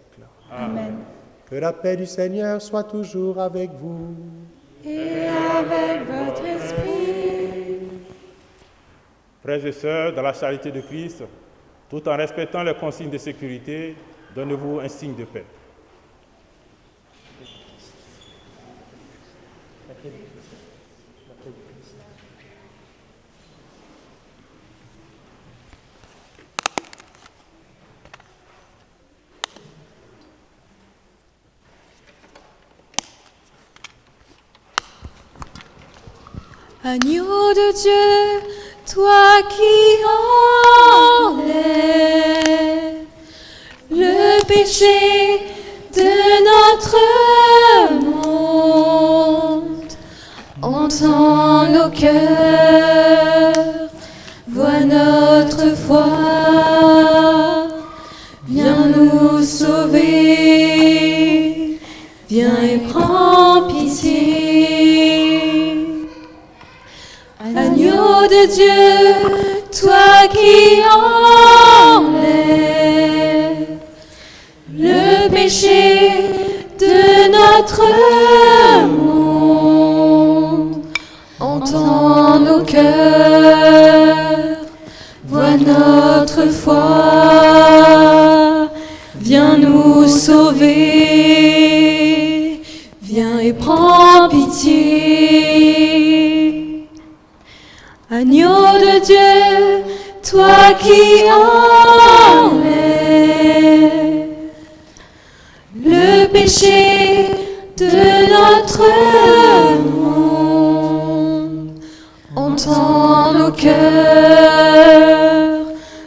Amen. Que la paix du Seigneur soit toujours avec vous. Et avec votre esprit. Frères et sœurs, dans la charité de Christ, tout en respectant les consignes de sécurité, donnez-vous un signe de paix. Agneau de Dieu, toi qui enlèves le péché de notre monde, entends nos cœurs, vois notre foi, viens nous sauver, viens et prends pitié. Agneau de Dieu, toi qui enlèves le péché de notre monde, entends nos cœurs, vois notre foi, viens nous sauver, viens et prends pitié. Agneau de Dieu, toi qui enlèves le péché de notre monde, entends nos cœurs,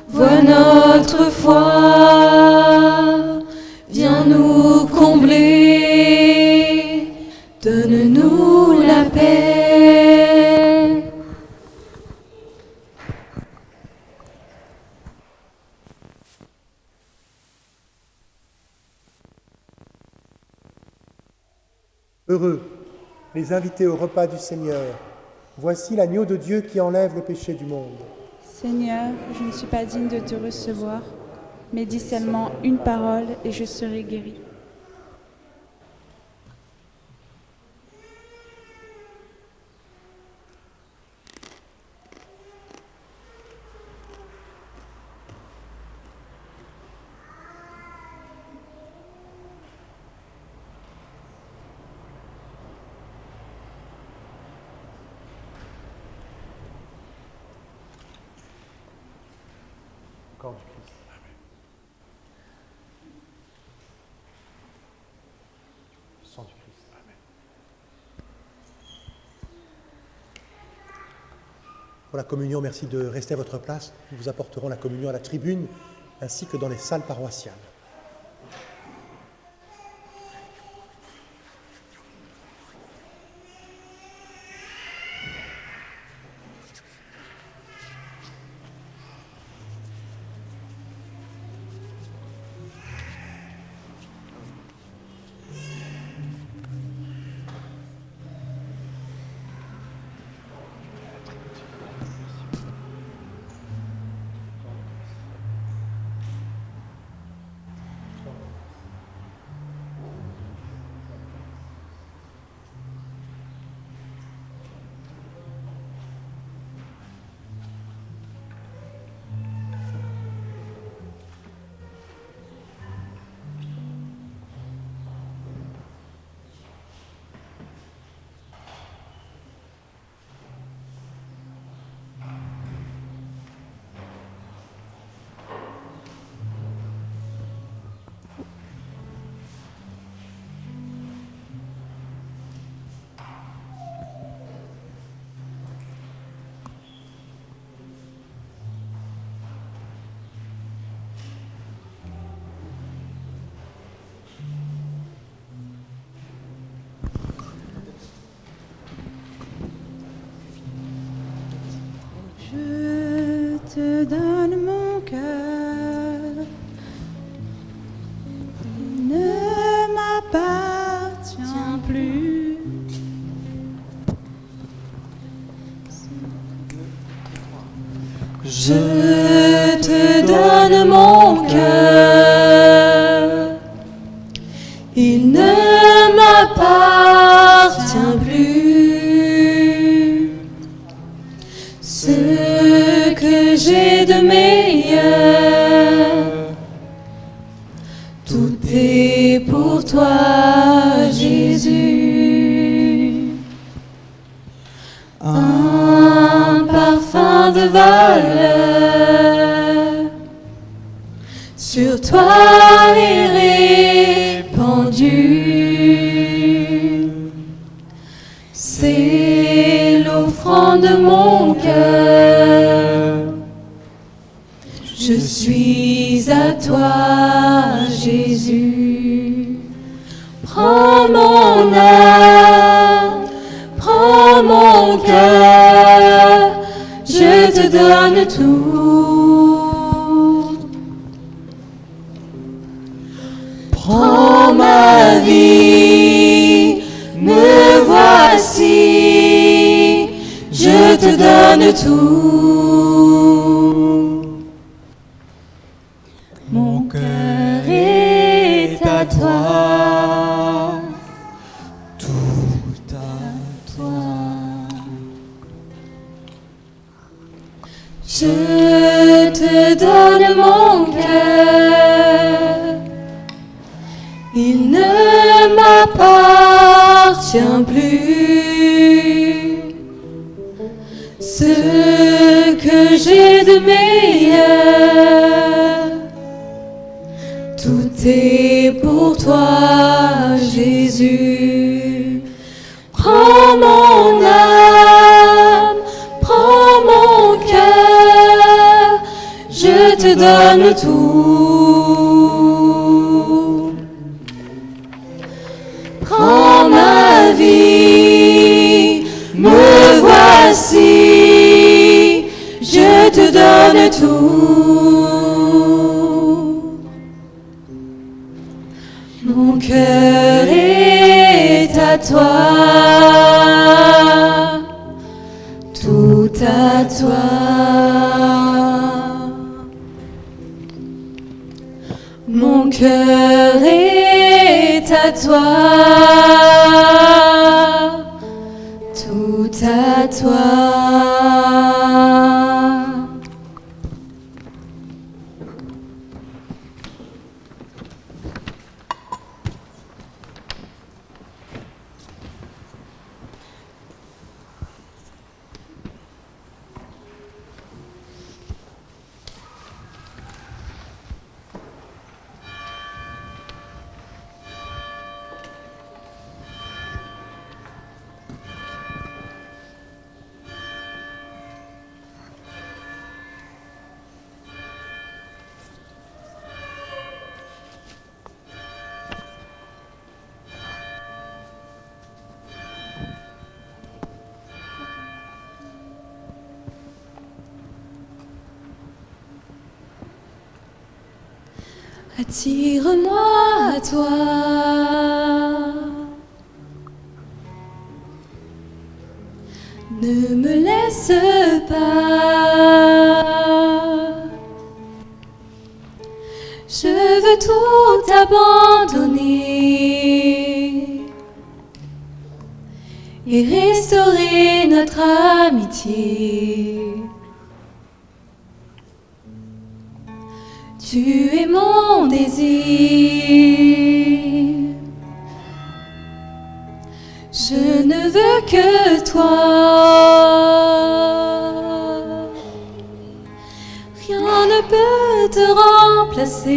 vois notre foi, viens nous combler, donne-nous la paix. Heureux les invités au repas du Seigneur. Voici l'agneau de Dieu qui enlève le péché du monde. Seigneur, je ne suis pas digne de te recevoir, mais dis seulement une parole et je serai guéri. Corps du Christ. Sang du Christ. Pour la communion, merci de rester à votre place. Nous vous apporterons la communion à la tribune ainsi que dans les salles paroissiales. Je te donne mon cœur, il ne m'appartient plus. Je te donne mon cœur, il ne m'appartient plus. Ce que j'ai de meilleur, tout est pour toi, Jésus. Un parfum de valeur sur toi est répandu. C'est l'offrande de mon cœur. Je suis à toi, Jésus. Prends mon âme, prends mon cœur, je te donne tout. Prends ma vie, me voici, je te donne tout. Mon cœur est à toi, tout à toi. Je te donne mon cœur, il ne m'appartient plus. Ce que j'ai de meilleur, tout est pour toi, Jésus. Prends mon âme, prends mon cœur, je te donne tout. Prends ma vie, me voici, je te donne tout. Mon cœur est à toi, tout à toi. Mon cœur est à toi, tout à toi. Attire-moi à toi, ne me laisse pas, je veux tout abandonner et restaurer notre amitié. Tu es mon désir, je ne veux que toi. Rien ne peut te remplacer.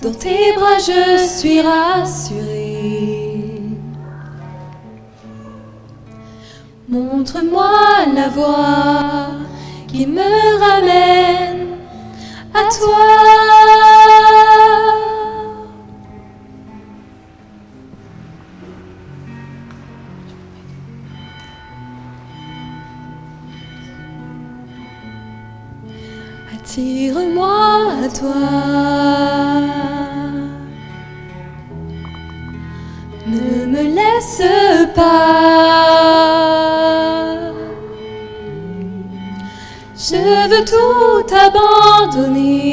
Dans tes bras je suis rassurée. Montre-moi la voie qui me ramène à toi. Attire-moi à toi. Ne me laisse pas. Je veux tout abandonner.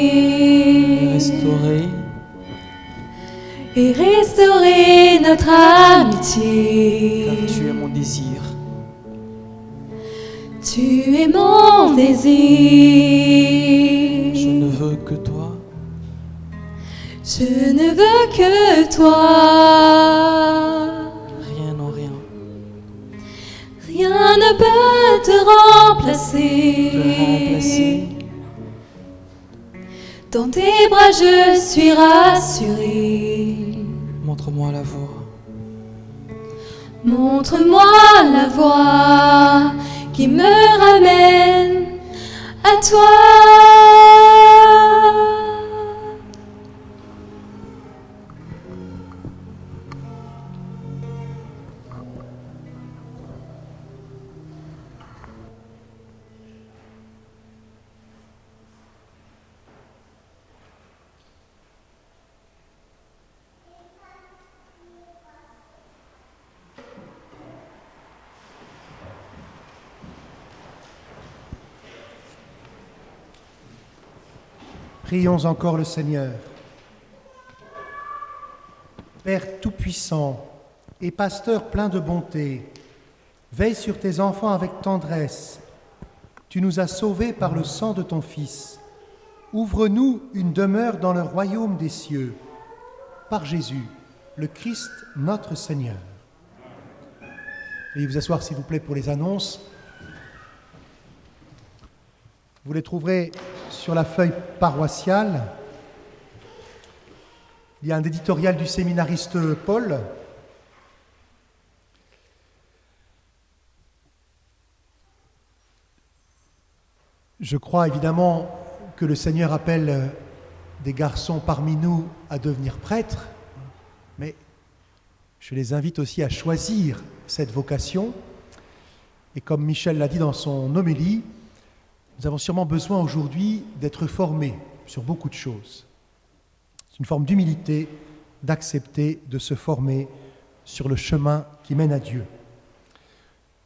Restaurer notre amitié. Car tu es mon désir. Tu es mon désir. Je ne veux que toi. Je ne veux que toi. Rien en rien. Rien ne peut te remplacer. Dans tes bras je suis rassurée. Montre-moi la voie. Montre-moi la voie qui me ramène à toi. Prions encore le Seigneur. Père Tout-Puissant et Pasteur plein de bonté, veille sur tes enfants avec tendresse. Tu nous as sauvés par le sang de ton Fils. Ouvre-nous une demeure dans le royaume des cieux. Par Jésus, le Christ, notre Seigneur. Veuillez vous asseoir, s'il vous plaît, pour les annonces. Vous les trouverez sur la feuille paroissiale. Il y a un éditorial du séminariste Paul. Je crois évidemment que le Seigneur appelle des garçons parmi nous à devenir prêtres, mais je les invite aussi à choisir cette vocation. Et comme Michel l'a dit dans son homélie, nous avons sûrement besoin aujourd'hui d'être formés sur beaucoup de choses. C'est une forme d'humilité, d'accepter de se former sur le chemin qui mène à Dieu,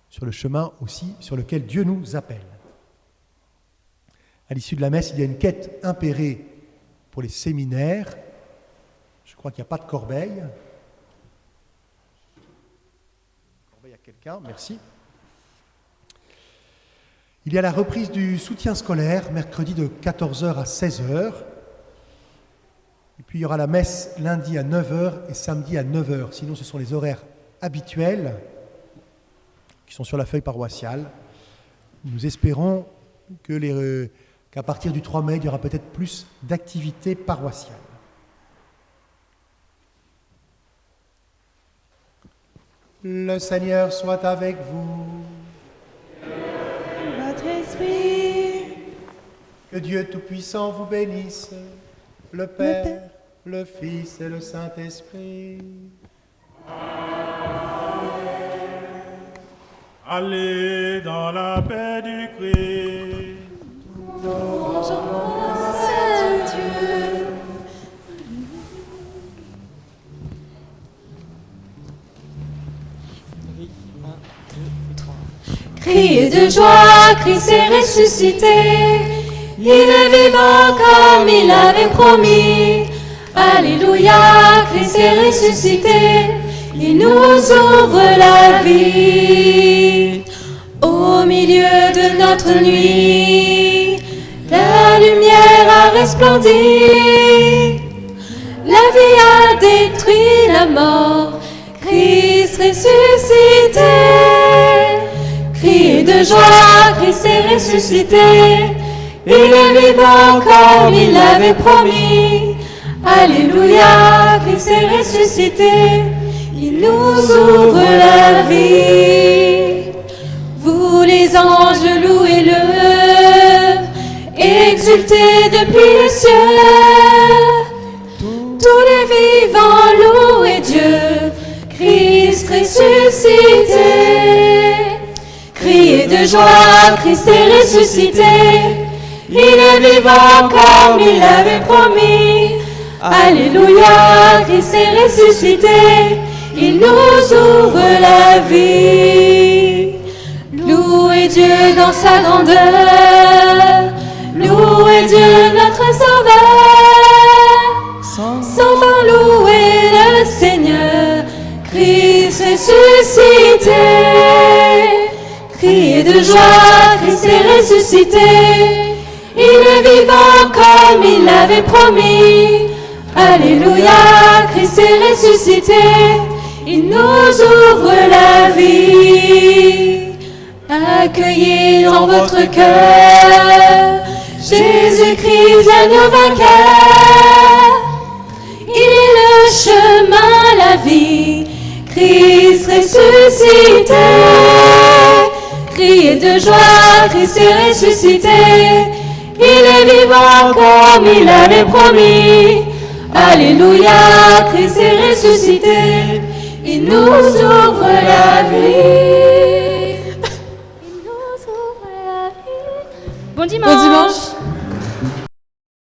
sur le chemin aussi sur lequel Dieu nous appelle. À l'issue de la messe, il y a une quête impérée pour les séminaires. Je crois qu'il n'y a pas de corbeille. Corbeille à quelqu'un, merci. Il y a la reprise du soutien scolaire, mercredi de 14h à 16h. Et puis il y aura la messe lundi à 9h et samedi à 9h. Sinon, ce sont les horaires habituels qui sont sur la feuille paroissiale. Nous espérons qu'à partir du 3 mai, il y aura peut-être plus d'activités paroissiales. Le Seigneur soit avec vous. Votre esprit, Que Dieu Tout-Puissant vous bénisse, le Père, le Fils et le Saint-Esprit. Allez dans la paix du Christ. Criez de joie, Christ est ressuscité. Il est vivant comme il avait promis. Alléluia, Christ est ressuscité. Il nous ouvre la vie. Au milieu de notre nuit, la lumière a resplendi. La vie a détruit la mort. Christ ressuscité. Criez de joie, Christ est ressuscité. Il est vivant comme il l'avait promis. Alléluia, Christ est ressuscité. Il nous ouvre la vie. Vous les anges, louez-le. Exultez depuis les cieux. Tous les vivants, louez Dieu. Christ ressuscité. Criez de joie, Christ est ressuscité. il est vivant comme il l'avait promis. Alléluia, Christ est ressuscité, il nous ouvre la vie. Louez Dieu dans sa grandeur, louez Dieu notre Sauveur. Sans fin louez le Seigneur, Christ ressuscité. Criez de joie, Christ est ressuscité, il est vivant comme il l'avait promis. Alléluia, Christ est ressuscité, il nous ouvre la vie. Accueillez dans votre cœur Jésus-Christ, l'agneau vainqueur. Il est le chemin, la vie, Christ ressuscité. Criez de joie, Christ est ressuscité, il est vivant comme il l'avait promis. Alléluia, Christ est ressuscité, il nous ouvre la vie. Il nous ouvre la vie. Bon dimanche.